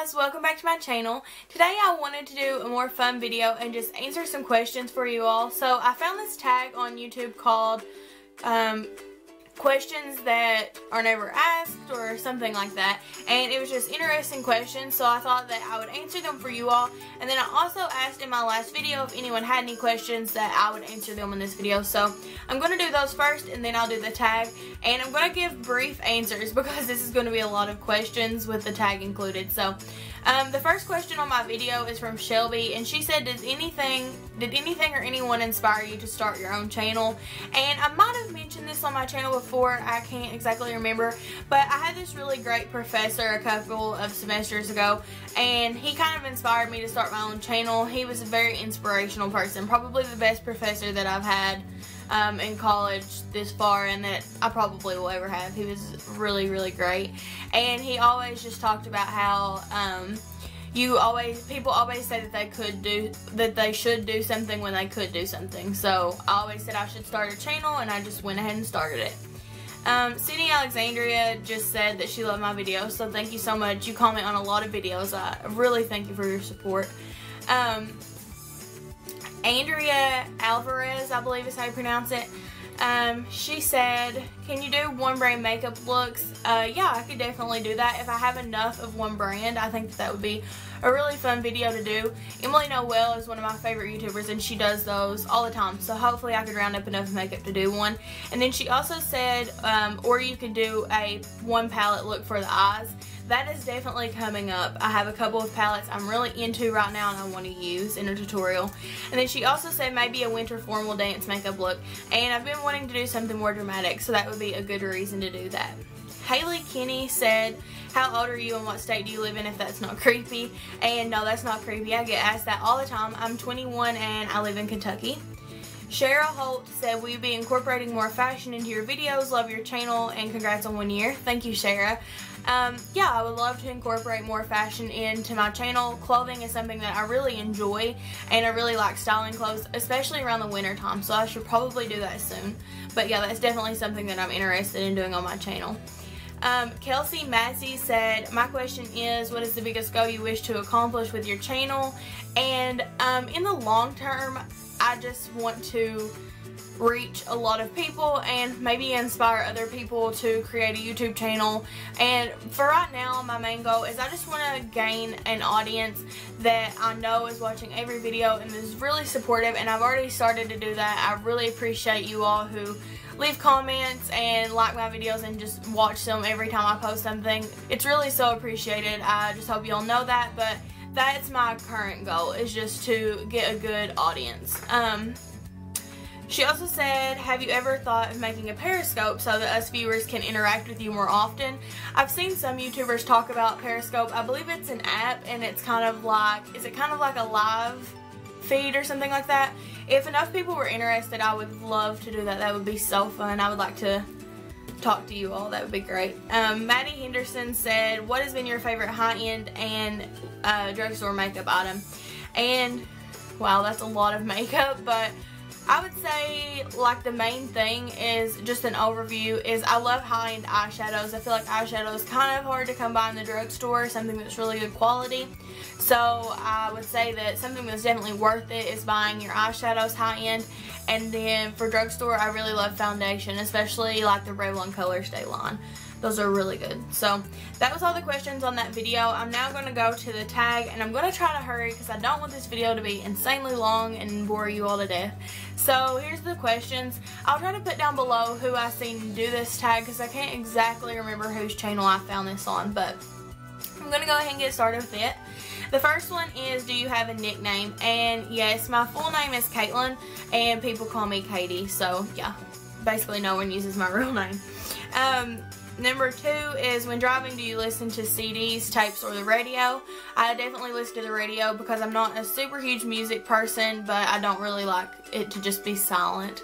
guys, welcome back to my channel. Today I wanted to do a more fun video and just answer some questions for you all. So I found this tag on YouTube called questions that are never asked or something like that, and it was just interesting questions, so I thought that I would answer them for you all. And then I also asked in my last video if anyone had any questions that I would answer them in this video. So I'm going to do those first and then I'll do the tag, and I'm going to give brief answers because this is going to be a lot of questions with the tag included. So the first question on my video is from Shelby, and she said, did anything or anyone inspire you to start your own channel? And I might have mentioned this on my channel before, I can't exactly remember, but I had this really great professor a couple of semesters ago, and he kind of inspired me to start my own channel. He was a very inspirational person, probably the best professor that I've had in college this far, and that I probably will ever have. He was really, really great, and he always just talked about how people always say that they should do something when they could do something. So I always said I should start a channel, and I just went ahead and started it. Sydney Alexandria just said that she loved my videos, so thank you so much. You comment on a lot of videos. I really thank you for your support. Andrea Alvarez, I believe is how you pronounce it. She said, can you do one brand makeup looks? Yeah, I could definitely do that. If I have enough of one brand, I think that would be a really fun video to do. Emily Noel is one of my favorite YouTubers, and she does those all the time. So hopefully I could round up enough makeup to do one. And then she also said, or you could do a one palette look for the eyes. That is definitely coming up. I have a couple of palettes I'm really into right now and I want to use in a tutorial. And then she also said maybe a winter formal dance makeup look. And I've been wanting to do something more dramatic, so that would be a good reason to do that. Haley Kinney said, how old are you and what state do you live in, if that's not creepy? And no, that's not creepy. I get asked that all the time. I'm 21 and I live in Kentucky. Cheryl Holt said, will you be incorporating more fashion into your videos? Love your channel and congrats on 1 year. Thank you, Sarah. Yeah, I would love to incorporate more fashion into my channel. Clothing is something that I really enjoy, and I really like styling clothes, especially around the winter time, so I should probably do that soon. But yeah, that's definitely something that I'm interested in doing on my channel. Kelsey Massey said, my question is, what is the biggest goal you wish to accomplish with your channel? And in the long term, I just want to reach a lot of people and maybe inspire other people to create a YouTube channel. And for right now, my main goal is I just want to gain an audience that I know is watching every video and is really supportive, and I've already started to do that. I really appreciate you all who leave comments and like my videos and just watch them every time I post something. It's really so appreciated. I just hope you all know that, but that's my current goal, is just to get a good audience. She also said, have you ever thought of making a Periscope so that us viewers can interact with you more often? I've seen some YouTubers talk about Periscope. I believe it's an app, and it's kind of like, is it kind of like a live feed or something like that? If enough people were interested, I would love to do that. That would be so fun. I would like to talk to you all. That would be great. Maddie Henderson said, what has been your favorite high-end and drugstore makeup item? And wow, that's a lot of makeup, but I would say, like, the main thing is just an overview is I love high-end eyeshadows. I feel like eyeshadow is kind of hard to come by in the drugstore, something that's really good quality. So I would say that something that's definitely worth it is buying your eyeshadows high-end. And then for drugstore, I really love foundation, especially like the Revlon Color Stay line. Those are really good. So that was all the questions on that video. I'm now going to go to the tag, and I'm going to try to hurry because I don't want this video to be insanely long and bore you all to death. So here's the questions. I'll try to put down below who I seen do this tag because I can't exactly remember whose channel I found this on, but I'm going to go ahead and get started with it. The first one is, do you have a nickname? And yes, my full name is Caitlin, and people call me Katie. So yeah, basically no one uses my real name. Number 2 is, when driving, do you listen to CDs, tapes, or the radio? I definitely listen to the radio because I'm not a super huge music person, but I don't really like it to just be silent.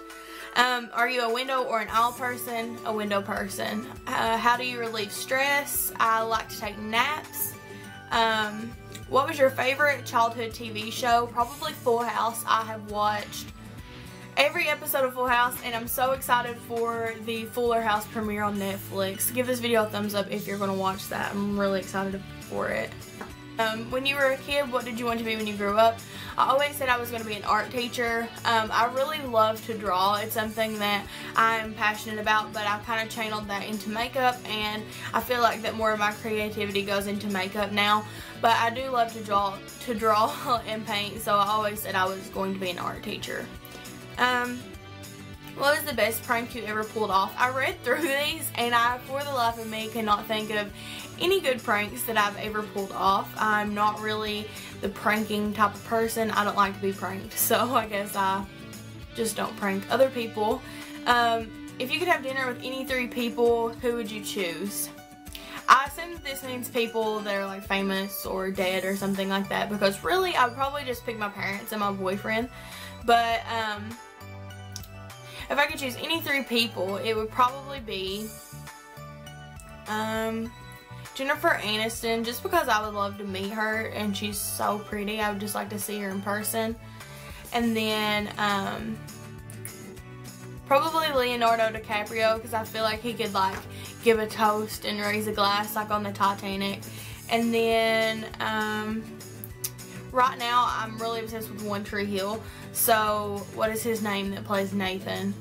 Are you a window or an aisle person? A window person. How do you relieve stress? I like to take naps. What was your favorite childhood TV show? Probably Full House. I have watched every episode of Full House, and I'm so excited for the Fuller House premiere on Netflix. Give this video a thumbs up if you're going to watch that. I'm really excited for it. When you were a kid, what did you want to be when you grew up? I always said I was going to be an art teacher. I really love to draw. It's something that I'm passionate about, but I've kind of channeled that into makeup, and I feel like that more of my creativity goes into makeup now. But I do love to draw and paint, so I always said I was going to be an art teacher. What was the best prank you ever pulled off? I read through these, and I, for the life of me, cannot think of any good pranks that I've ever pulled off. I'm not really the pranking type of person. I don't like to be pranked, so I guess I just don't prank other people. If you could have dinner with any 3 people, who would you choose? I assume that this means people that are like famous or dead or something like that, because really I would probably just pick my parents and my boyfriend. But if I could choose any 3 people, it would probably be Jennifer Aniston, just because I would love to meet her and she's so pretty. I would just like to see her in person. And then probably Leonardo DiCaprio, because I feel like he could like give a toast and raise a glass like on the Titanic. And then right now I'm really obsessed with One Tree Hill. So what is his name that plays Nathan?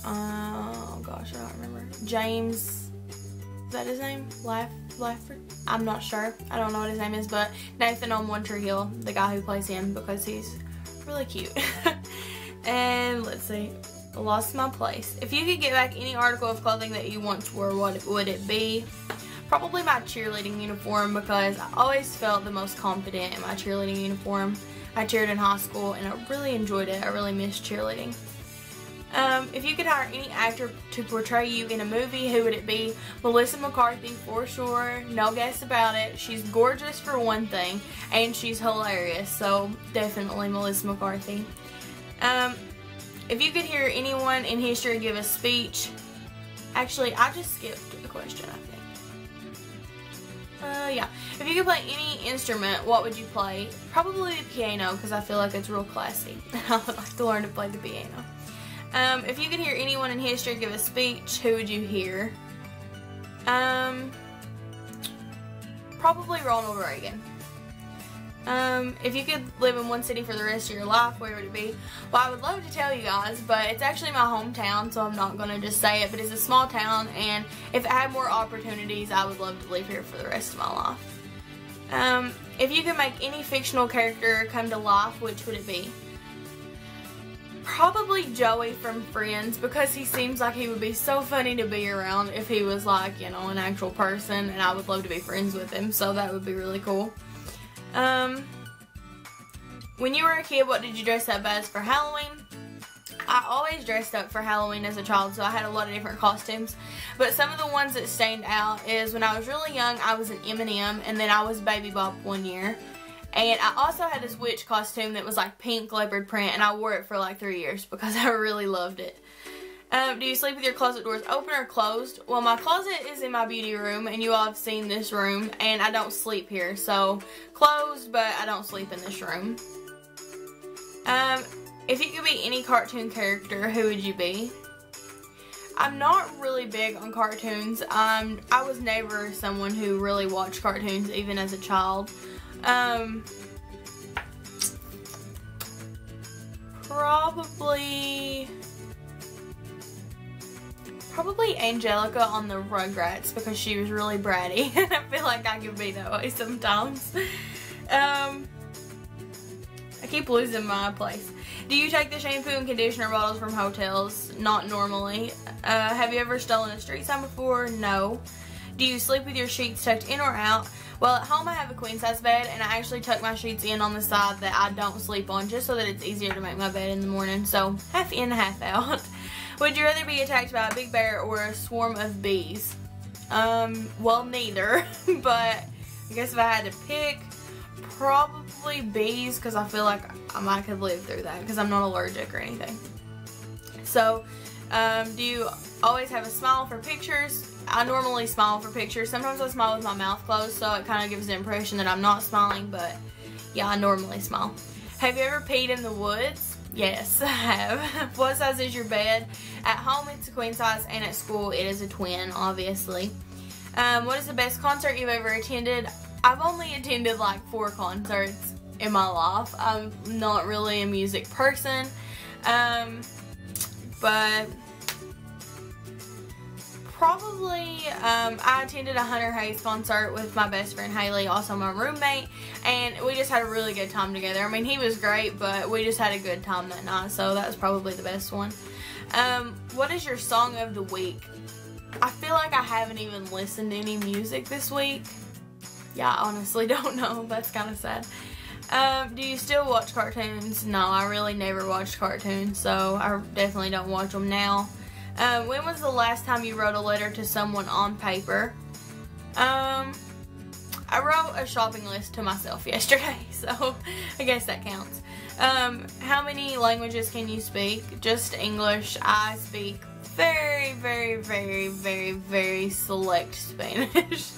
Oh gosh, I don't remember. James, is that his name? Lafford? I'm not sure. I don't know what his name is, but Nathan on One Tree Hill, the guy who plays him, because he's really cute. And let's see, I lost my place. If you could get back any article of clothing that you once wore, what would it be? Probably my cheerleading uniform, because I always felt the most confident in my cheerleading uniform. I cheered in high school and I really enjoyed it. I really missed cheerleading. If you could hire any actor to portray you in a movie, who would it be? Melissa McCarthy, for sure. No guess about it. She's gorgeous for one thing, and she's hilarious. So definitely Melissa McCarthy. If you could hear anyone in history give a speech. Actually, I just skipped a question, I think. Yeah. If you could play any instrument, what would you play? Probably the piano, because I feel like it's real classy. I would like to learn to play the piano. If you could hear anyone in history give a speech, who would you hear? Probably Ronald Reagan. If you could live in one city for the rest of your life, where would it be? Well, I would love to tell you guys, but it's actually my hometown, so I'm not going to just say it, but it's a small town, and if I had more opportunities, I would love to live here for the rest of my life. If you could make any fictional character come to life, which would it be? Probably Joey from Friends, because he seems like he would be so funny to be around if he was like, you know, an actual person, and I would love to be friends with him, so that would be really cool. When you were a kid, what did you dress up as for Halloween? I always dressed up for Halloween as a child, so I had a lot of different costumes. But some of the ones that stand out is when I was really young, I was an M&M, and then I was Baby Bop one year. And I also had this witch costume that was like pink leopard print, and I wore it for like 3 years because I really loved it. Do you sleep with your closet doors open or closed? Well, my closet is in my beauty room, and you all have seen this room, and I don't sleep here. So, closed, but I don't sleep in this room. If you could be any cartoon character, who would you be? I'm not really big on cartoons. I was never someone who really watched cartoons, even as a child. Probably Angelica on the Rugrats, because she was really bratty, and I feel like I could be that way sometimes. I keep losing my place. Do you take the shampoo and conditioner bottles from hotels? Not normally. Have you ever stolen a street sign before? No. Do you sleep with your sheets tucked in or out? Well, at home I have a queen size bed, and I actually tuck my sheets in on the side that I don't sleep on, just so that it's easier to make my bed in the morning. So, half in, half out. Would you rather be attacked by a big bear or a swarm of bees? Well, neither. But I guess if I had to pick, probably bees, because I feel like I might could live through that, because I'm not allergic or anything. So, do you always have a smile for pictures? I normally smile for pictures. Sometimes I smile with my mouth closed, so it kind of gives the impression that I'm not smiling, but yeah, I normally smile. Have you ever peed in the woods? Yes, I have. What size is your bed? At home, it's a queen size, and at school, it is a twin, obviously. What is the best concert you've ever attended? I've only attended like 4 concerts in my life. I'm not really a music person, but probably I attended a Hunter Hayes concert with my best friend Haley, also my roommate, and we just had a really good time together. I mean, he was great, but we just had a good time that night, so that was probably the best one. What is your song of the week? I feel like I haven't even listened to any music this week. Yeah, I honestly don't know. That's kind of sad. Do you still watch cartoons? No, I really never watched cartoons, so I definitely don't watch them now. When was the last time you wrote a letter to someone on paper? I wrote a shopping list to myself yesterday, so I guess that counts. How many languages can you speak? Just English. I speak very, very, very, very, very select Spanish.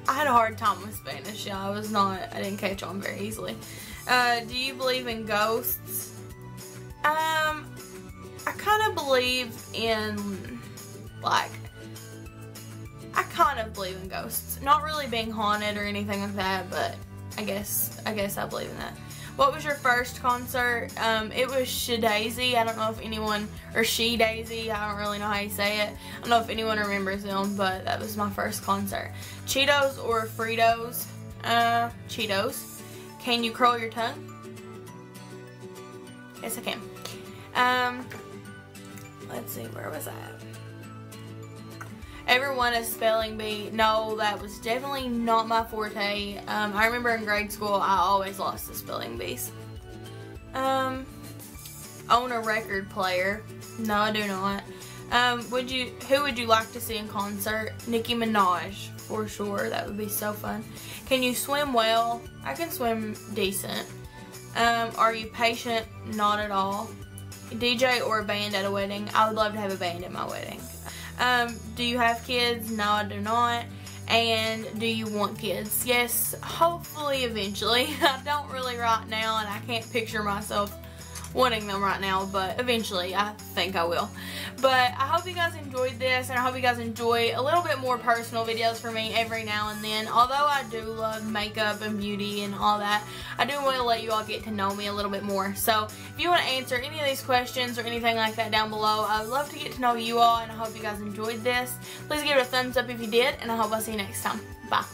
I had a hard time with Spanish, yeah. I didn't catch on very easily. Do you believe in ghosts? I kind of believe in, like, I kind of believe in ghosts. Not really being haunted or anything like that, but I guess I believe in that. What was your first concert? It was She-Daisy. I don't know if anyone, or She-Daisy, I don't really know how you say it. I don't know if anyone remembers them, but that was my first concert. Cheetos or Fritos? Cheetos. Can you curl your tongue? Yes, I can. Let's see, where was I at? Ever won a spelling bee? No, that was definitely not my forte. I remember in grade school, I always lost the spelling bees. Own a record player? No, I do not. Who would you like to see in concert? Nicki Minaj, for sure. That would be so fun. Can you swim well? I can swim decent. Are you patient? Not at all. DJ or a band at a wedding? I would love to have a band at my wedding. Do you have kids? No, I do not. And do you want kids? Yes, hopefully eventually. I don't really right now, and I can't picture myself wanting them right now, but eventually I think I will. But I hope you guys enjoyed this, and I hope you guys enjoy a little bit more personal videos for me every now and then. Although I do love makeup and beauty and all that, I do want to let you all get to know me a little bit more. So if you want to answer any of these questions or anything like that down below, I would love to get to know you all, and I hope you guys enjoyed this. Please give it a thumbs up if you did, and I hope I'll see you next time. Bye.